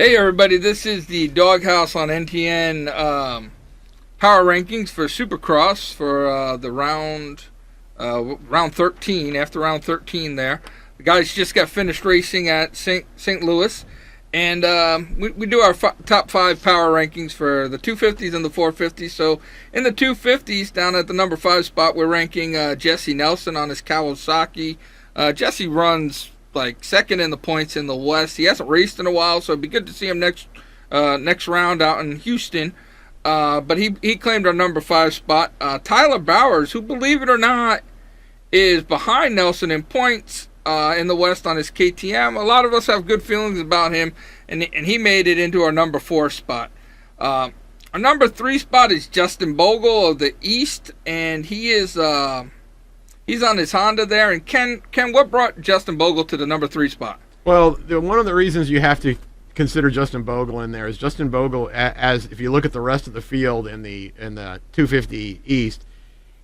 Hey everybody, this is the DawgHouse on NTN power rankings for Supercross for the round 13. After round 13 there, the guys just got finished racing at St. Louis, and we do our top 5 power rankings for the 250s and the 450s. So in the 250s, down at the number 5 spot, we're ranking Jesse Nelson on his Kawasaki. Jesse runs like second in the points in the West. He hasn't raced in a while, so it'd be good to see him next round out in Houston. But he claimed our number 5 spot. Tyler Bowers, who, believe it or not, is behind Nelson in points in the West on his KTM. A lot of us have good feelings about him, and he made it into our number 4 spot. Our number 3 spot is Justin Bogle of the East, and he is he's on his Honda there. And Ken, what brought Justin Bogle to the number 3 spot? Well, one of the reasons you have to consider Justin Bogle in there is Justin Bogle, as if you look at the rest of the field in the 250 East,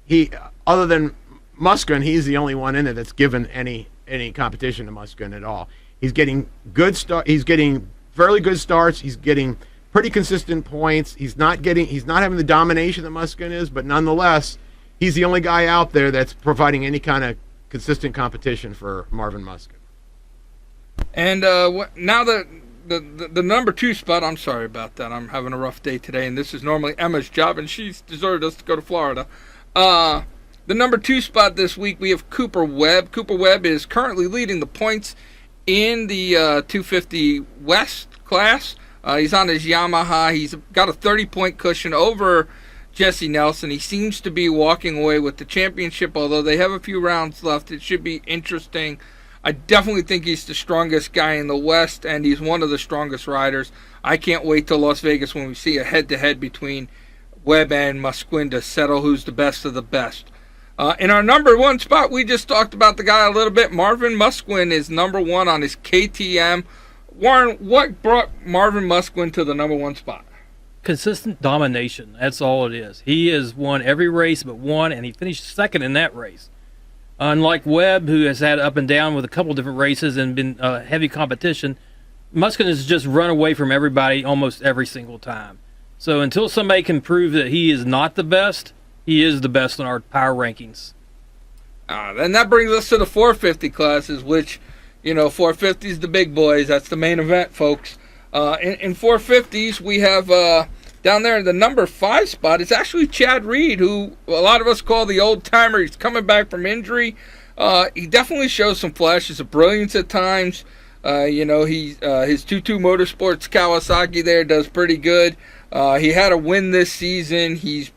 he, other than Musquin, he's the only one in it that's given any competition to Musquin at all. He's getting He's getting fairly good starts. He's getting pretty consistent points. He's not having the domination that Musquin is, but nonetheless, he's the only guy out there that's providing any kind of consistent competition for Marvin Musquin. And now the number 2 spot, I'm sorry about that. I'm having a rough day today, and this is normally Emma's job, and she's deserted us to go to Florida. The number 2 spot this week, we have Cooper Webb. Cooper Webb is currently leading the points in the 250 West class. He's on his Yamaha. He's got a 30-point cushion over Jesse Nelson. He seems to be walking away with the championship, although they have a few rounds left. It should be interesting. I definitely think he's the strongest guy in the West, and he's one of the strongest riders. I can't wait till Las Vegas when we see a head-to-head between Webb and Musquin to settle who's the best of the best. In our number 1 spot, we just talked about the guy a little bit. Marvin Musquin is number 1 on his KTM. Warren, what brought Marvin Musquin to the number 1 spot? Consistent domination. That's all it is. He has won every race but one, and he finished second in that race. Unlike Webb, who has had up and down with a couple different races and been heavy competition, Musquin has just run away from everybody almost every single time. So until somebody can prove that he is not the best, he is the best in our power rankings. And that brings us to the 450 classes, which, 450 is the big boys. That's the main event, folks. In 450s, we have down there in the number 5 spot, it's actually Chad Reed, who a lot of us call the old timer. He's coming back from injury. He definitely shows some flashes of brilliance at times. His 2-2 Motorsports Kawasaki there does pretty good. He had a win this season. He's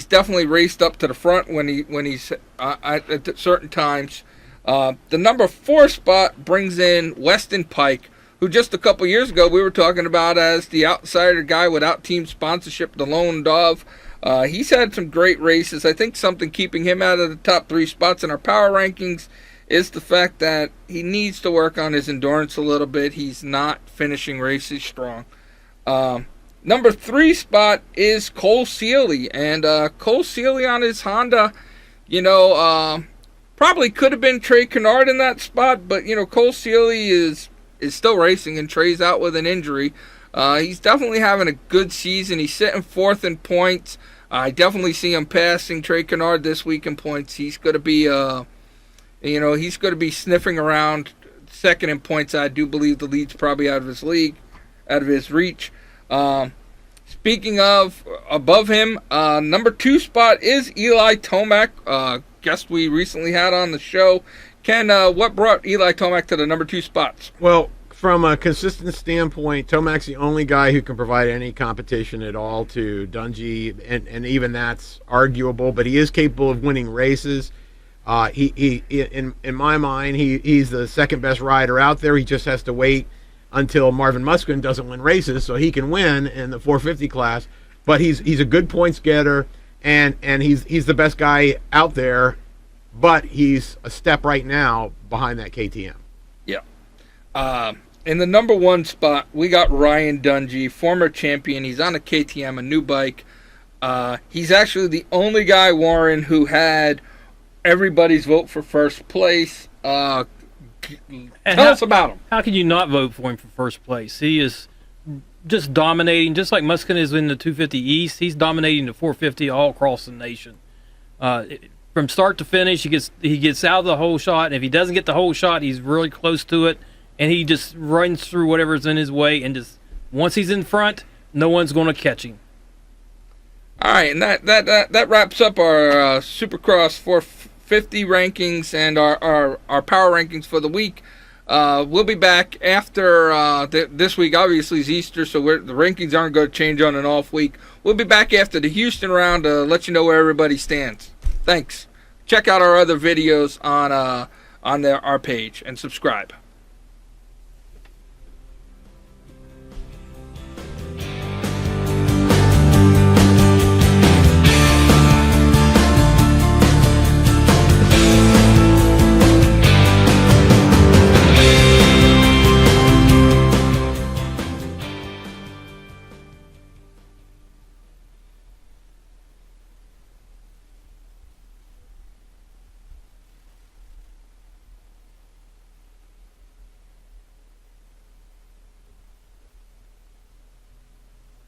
definitely raced up to the front when he's at certain times. The number 4 spot brings in Weston Pike, who just a couple years ago we were talking about as the outsider guy without team sponsorship, the lone dove. He's had some great races. I think something keeping him out of the top 3 spots in our power rankings is the fact that he needs to work on his endurance a little bit. He's not finishing races strong. Number 3 spot is Cole Seeley, and Cole Seeley on his Honda, probably could have been Trey Kennard in that spot, but Cole Seeley is still racing, and Trey's out with an injury. He's definitely having a good season. He's sitting 4th in points. I definitely see him passing Trey Kennard this week in points. He's going to be, he's going to be sniffing around 2nd in points. I do believe the lead's probably out of his reach. Speaking of above him, number 2 spot is Eli Tomac, guest we recently had on the show. Ken, what brought Eli Tomac to the number 2 spots? Well, from a consistent standpoint, Tomac's the only guy who can provide any competition at all to Dungey, and even that's arguable, but he is capable of winning races. He in my mind, he's the second best rider out there. He just has to wait until Marvin Musquin doesn't win races so he can win in the 450 class. But he's a good points getter, and he's the best guy out there, but he's a step right now behind that KTM. Yeah. In the number 1 spot, we got Ryan Dungey, former champion. He's on a KTM, a new bike. He's actually the only guy, Warren, who had everybody's vote for first place. Tell us about him. How can you not vote for him for first place? He is just dominating, just like Muskin is in the 250 East. He's dominating the 450 all across the nation. From start to finish, he gets out of the whole shot, and if he doesn't get the whole shot, he's really close to it, and he just runs through whatever's in his way, and just once he's in front, no one's going to catch him. All right, and that wraps up our Supercross 450 rankings and our power rankings for the week. We'll be back after this week. Obviously, is Easter, so the rankings aren't going to change on an off week. We'll be back after the Houston round to let you know where everybody stands. Thanks. Check out our other videos on our page and subscribe.